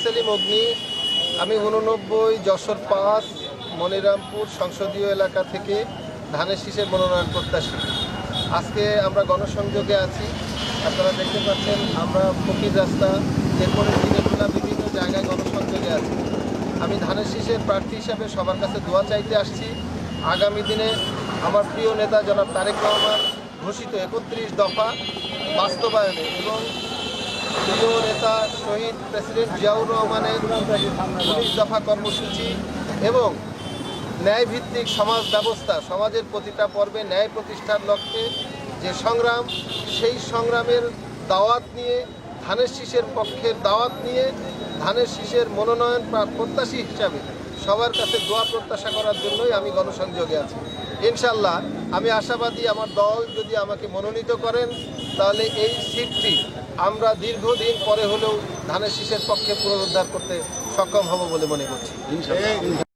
সেলিম অগ্নি। আমি 89 যশোর 5 মনিরামপুর সংসদীয় এলাকা থেকে ধানের শীষের মনোনয়ন প্রত্যাশী। আজকে আমরা গণসংযোগে আছি। আপনারা দেখতে পাচ্ছেন আমরা ফকির রাস্তা, এরপরে দিনেরবেলা বিভিন্ন জায়গায় গণসংযোগে আছি। আমি ধানের শীষের প্রার্থী হিসাবে সবার কাছে দোয়া চাইতে আসছি আগামী দিনে আমার প্রিয় নেতা জনাব তারেক রহমান ঘোষিত 31 দফা বাস্তবায়নে এবং প্রিয় নেতা শহীদ প্রেসিডেন্ট জিয়াউর রহমানের 19 দফা কর্মসূচি এবং ন্যায়ভিত্তিক সমাজ ব্যবস্থা, সমাজের প্রতিটা পর্বে ন্যায় প্রতিষ্ঠার লক্ষ্যে যে সংগ্রাম, সেই সংগ্রামের দাওয়াত নিয়ে ধানের শীষের পক্ষের দাওয়াত নিয়ে ধানের শীষের মনোনয়ন প্রত্যাশী হিসাবে সবার কাছে দোয়া প্রত্যাশা করার জন্যই আমি গণসংযোগে আছি। ইনশাল্লাহ আমি আশাবাদী আমার দল যদি আমাকে মনোনীত করেন তাহলে এই সিটটি আমরা দীর্ঘদিন পরে হলেও ধানের শীষের পক্ষে পুনরুদ্ধার করতে সক্ষম হব বলে মনে করছি।